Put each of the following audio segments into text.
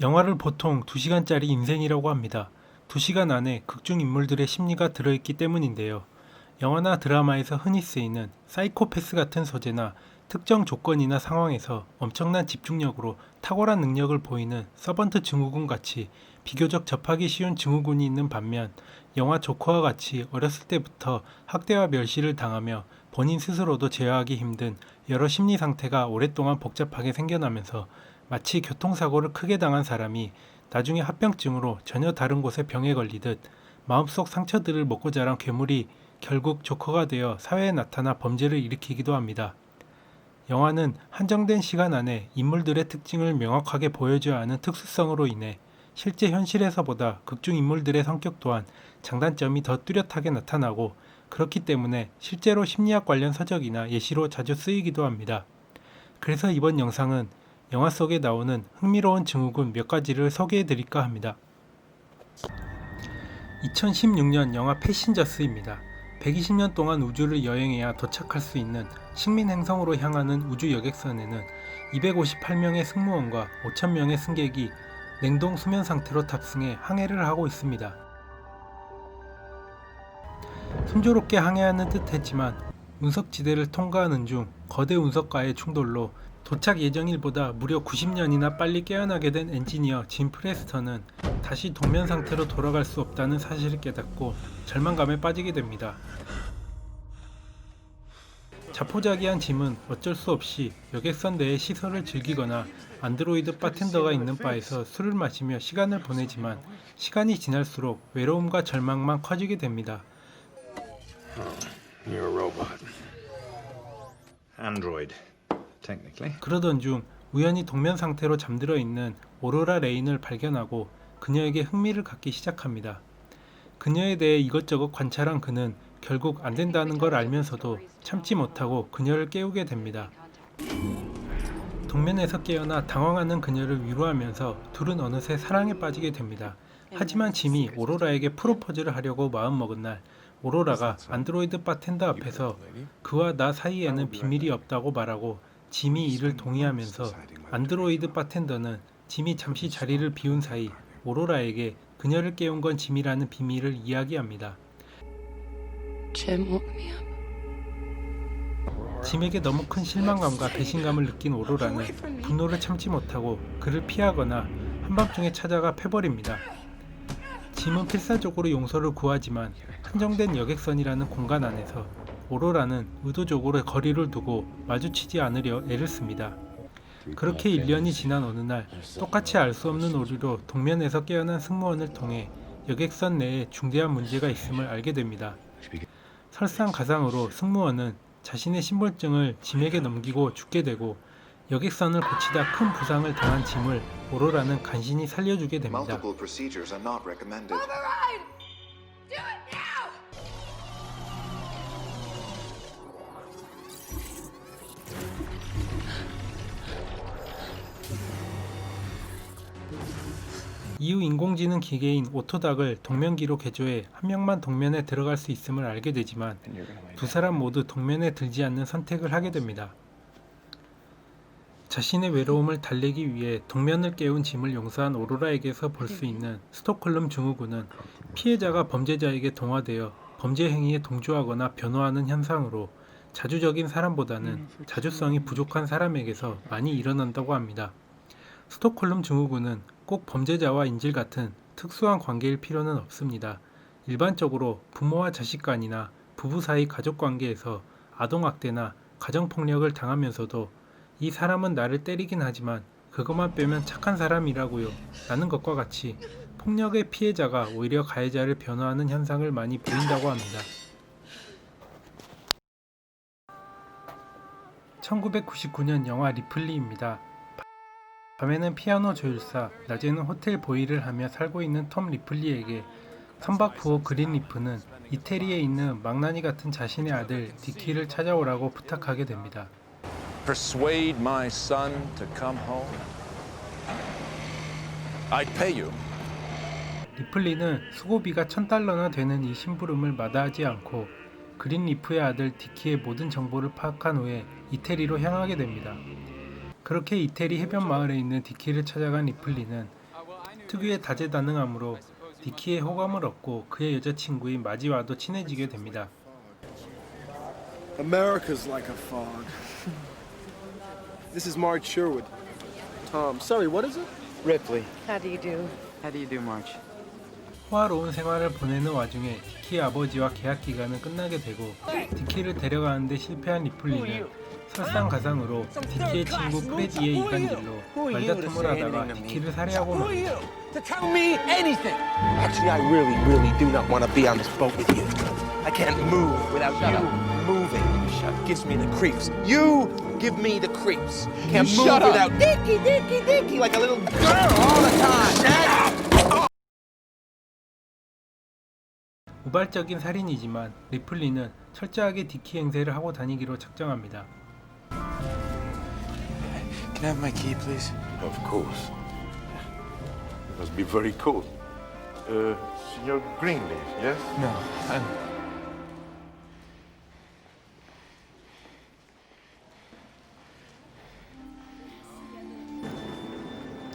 영화를 보통 2시간짜리 인생이라고 합니다. 2시간 안에 극중 인물들의 심리가 들어있기 때문인데요. 영화나 드라마에서 흔히 쓰이는 사이코패스 같은 소재나 특정 조건이나 상황에서 엄청난 집중력으로 탁월한 능력을 보이는 서번트 증후군 같이 비교적 접하기 쉬운 증후군이 있는 반면 영화 조커와 같이 어렸을 때부터 학대와 멸시를 당하며 본인 스스로도 제어하기 힘든 여러 심리 상태가 오랫동안 복잡하게 생겨나면서 마치 교통사고를 크게 당한 사람이 나중에 합병증으로 전혀 다른 곳에 병에 걸리듯 마음속 상처들을 먹고 자란 괴물이 결국 조커가 되어 사회에 나타나 범죄를 일으키기도 합니다. 영화는 한정된 시간 안에 인물들의 특징을 명확하게 보여줘야 하는 특수성으로 인해 실제 현실에서보다 극중 인물들의 성격 또한 장단점이 더 뚜렷하게 나타나고, 그렇기 때문에 실제로 심리학 관련 서적이나 예시로 자주 쓰이기도 합니다. 그래서 이번 영상은 영화 속에 나오는 흥미로운 증후군 몇 가지를 소개해 드릴까 합니다. 2016년 영화 패신저스입니다. 120년 동안 우주를 여행해야 도착할 수 있는 식민 행성으로 향하는 우주 여객선에는 258명의 승무원과 5,000명의 승객이 냉동 수면 상태로 탑승해 항해를 하고 있습니다. 순조롭게 항해하는 듯 했지만 운석지대를 통과하는 중 거대 운석과의 충돌로 도착 예정일보다 무려 90년이나 빨리 깨어나게 된 엔지니어 짐 프레스턴은 다시 동면 상태로 돌아갈 수 없다는 사실을 깨닫고 절망감에 빠지게 됩니다. 자포자기한 짐은 어쩔 수 없이 여객선 내의 시설을 즐기거나 안드로이드 바텐더가 있는 바에서 술을 마시며 시간을 보내지만 시간이 지날수록 외로움과 절망만 커지게 됩니다. You're a robot. Android, technically. 그러던 중 우연히 동면 상태로 잠들어 있는 오로라 레인을 발견하고 그녀에게 흥미를 갖기 시작합니다. 그녀에 대해 이것저것 관찰한 그는 결국 안 된다는 걸 알면서도 참지 못하고 그녀를 깨우게 됩니다. 동면에서 깨어나 당황하는 그녀를 위로하면서 둘은 어느새 사랑에 빠지게 됩니다. 하지만 짐이 오로라에게 프로포즈를 하려고 마음먹은 날, 오로라가 안드로이드 바텐더 앞에서 그와 나 사이에는 비밀이 없다고 말하고 짐이 이를 동의하면서 안드로이드 바텐더는 짐이 잠시 자리를 비운 사이 오로라에게 그녀를 깨운 건 짐이라는 비밀을 이야기합니다. Jim woke me up. 짐에게 너무 큰 실망감과 배신감을 느낀 오로라는 분노를 참지 못하고 그를 피하거나 한밤중에 찾아가 패버립니다. 짐은 필사적으로 용서를 구하지만 한정된 여객선이라는 공간 안에서 오로라는 의도적으로 거리를 두고 마주치지 않으려 애를 씁니다. 그렇게 1년이 지난 어느 날 똑같이 알 수 없는 오류로 동면에서 깨어난 승무원을 통해 여객선 내에 중대한 문제가 있음을 알게 됩니다. 설상가상으로 승무원은 자신의 신분증을 짐에게 넘기고 죽게 되고, 여객선을 고치다 큰 부상을 당한 짐을 오로라는 간신히 살려주게 됩니다. Multiple procedures are not recommended. Override! Do it now! 이후 인공지능 기계인 오토닥을 동면기로 개조해 한 명만 동면에 들어갈 수 있음을 알게 되지만 두 사람 모두 동면에 들지 않는 선택을 하게 됩니다. 자신의 외로움을 달래기 위해 동면을 깨운 짐을 용서한 오로라에게서 볼 수 있는 스톡홀름 증후군은 피해자가 범죄자에게 동화되어 범죄 행위에 동조하거나 변호하는 현상으로 자주적인 사람보다는 자주성이 부족한 사람에게서 많이 일어난다고 합니다. 스톡홀름 증후군은 꼭 범죄자와 인질 같은 특수한 관계일 필요는 없습니다. 일반적으로 부모와 자식 간이나 부부 사이 가족 관계에서 아동학대나 가정폭력을 당하면서도 이 사람은 나를 때리긴 하지만 그것만 빼면 착한 사람이라고요 라는 것과 같이 폭력의 피해자가 오히려 가해자를 변호하는 현상을 많이 보인다고 합니다. 1999년 영화 리플리입니다. 밤에는 피아노 조율사, 낮에는 호텔 보이를 하며 살고 있는 톰 리플리에게 선박 부호 그린리프는 이태리에 있는 망나니 같은 자신의 아들 디키를 찾아오라고 부탁하게 됩니다. Persuade my son to come home? I'd pay you. 리플리는 수고비가 $1,000나 되는 이 심부름을 마다하지 않고 그린리프의 아들 디키의 모든 정보를 파악한 후에 이태리로 향하게 됩니다. 그렇게 이태리 해변 마을에 있는 디키를 찾아간 리플리는 특유의 다재다능함으로 디키의 호감을 얻고 그의 여자친구인 마지와도 친해지게 됩니다. America's like a fog. This is Marge Sherwood. Sorry, what is it? Ripley. How do you do? How do you do, Marge? 호화로운 생활을 보내는 와중에 디키의 아버지와 계약 기간은 끝나게 되고 디키를 데려가는데 실패한 리플리는 설상가상으로 디키의 친구 프레디의 이간질로 말다툼을 하다가 디키를 살해하고 맙니다. To tell me anything. Actually, I really do not want to be on this boat with you. I can't move without you moving. Gives me the creeps. You give me the creeps. Can't move without Dicky, like a little girl all the time. Shut up! 우발적인 살인이지만 리플리는 철저하게 디키 행세를 하고 다니기로 작정합니다. Can I have my key, please? Of course. It must be very cold. Signor Greenleaf, yes? No, I'm...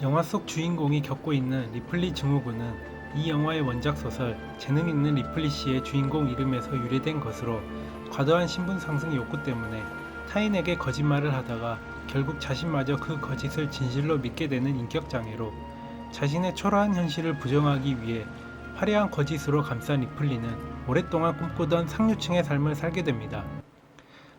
영화 속 주인공이 겪고 있는 리플리 증후군은 이 영화의 원작 소설 재능 있는 리플리 씨의 주인공 이름에서 유래된 것으로 과도한 신분 상승 욕구 때문에 타인에게 거짓말을 하다가 결국 자신마저 그 거짓을 진실로 믿게 되는 인격 장애로 자신의 초라한 현실을 부정하기 위해 화려한 거짓으로 감싼 리플리는 오랫동안 꿈꾸던 상류층의 삶을 살게 됩니다.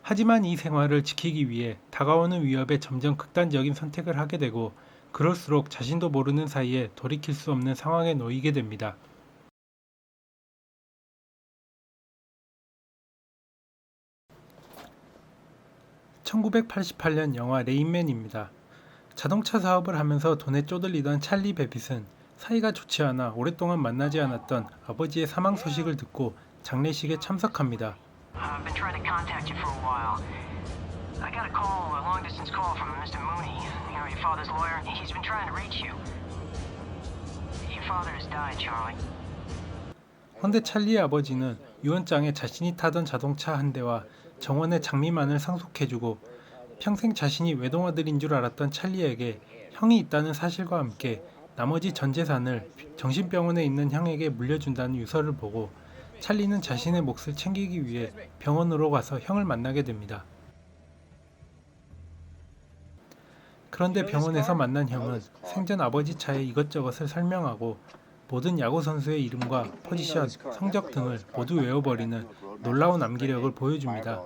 하지만 이 생활을 지키기 위해 다가오는 위협에 점점 극단적인 선택을 하게 되고 그럴수록 자신도 모르는 사이에 돌이킬 수 없는 상황에 놓이게 됩니다. (1988년) 영화 레인맨입니다. 자동차 사업을 하면서 돈에 쪼들리던 찰리 베빗은 사이가 좋지 않아 오랫동안 만나지 않았던 아버지의 사망 소식을 듣고 장례식에 참석합니다. I've been trying to contact you for a while. I got a long-distance call from Mr. Mooney, your father's lawyer. He's been trying to reach you. Your father has died, Charlie. 헌데 찰리의 아버지는 유언장에 자신이 타던 자동차 한 대와 정원의 장미만을 상속해주고 평생 자신이 외동아들인 줄 알았던 찰리에게 형이 있다는 사실과 함께 나머지 전 재산을 정신병원에 있는 형에게 물려준다는 유서를 보고 찰리는 자신의 몫을 챙기기 위해 병원으로 가서 형을 만나게 됩니다. 그런데 병원에서 만난 형은 생전 아버지 차에 이것저것을 설명하고 모든 야구 선수의 이름과 포지션, 성적 등을 모두 외워버리는 놀라운 암기력을 보여줍니다.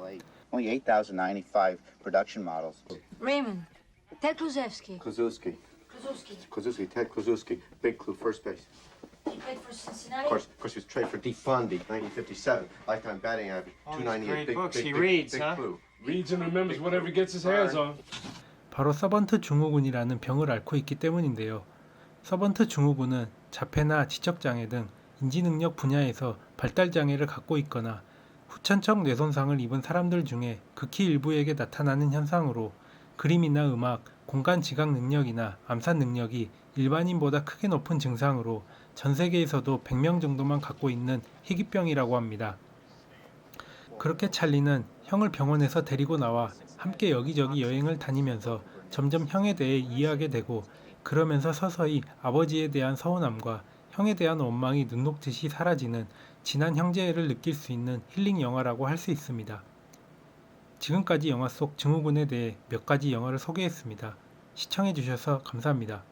Only 8,095 production models. Raymond. Ted Kluszewski. Kozuski. Kluszewski. Kozuski, Ted Kozuski. Big clue, first base. He played for Cincinnati. Of course, he was traded for Defundy, 1957. Lifetime batting average, 298. Big clue. Reads and remembers whatever he gets his hands on. 바로 서번트 증후군이라는 병을 앓고 있기 때문인데요. 서번트 증후군은 자폐나 지적장애 등 인지능력 분야에서 발달장애를 갖고 있거나 후천적 뇌손상을 입은 사람들 중에 극히 일부에게 나타나는 현상으로 그림이나 음악, 공간 지각 능력이나 암산 능력이 일반인보다 크게 높은 증상으로 전 세계에서도 100명 정도만 갖고 있는 희귀병이라고 합니다. 그렇게 찰리는 형을 병원에서 데리고 나와 함께 여기저기 여행을 다니면서 점점 형에 대해 이해하게 되고 그러면서 서서히 아버지에 대한 서운함과 형에 대한 원망이 눈 녹듯이 사라지는 진한 형제애를 느낄 수 있는 힐링 영화라고 할 수 있습니다. 지금까지 영화 속 증후군에 대해 몇 가지 영화를 소개했습니다. 시청해주셔서 감사합니다.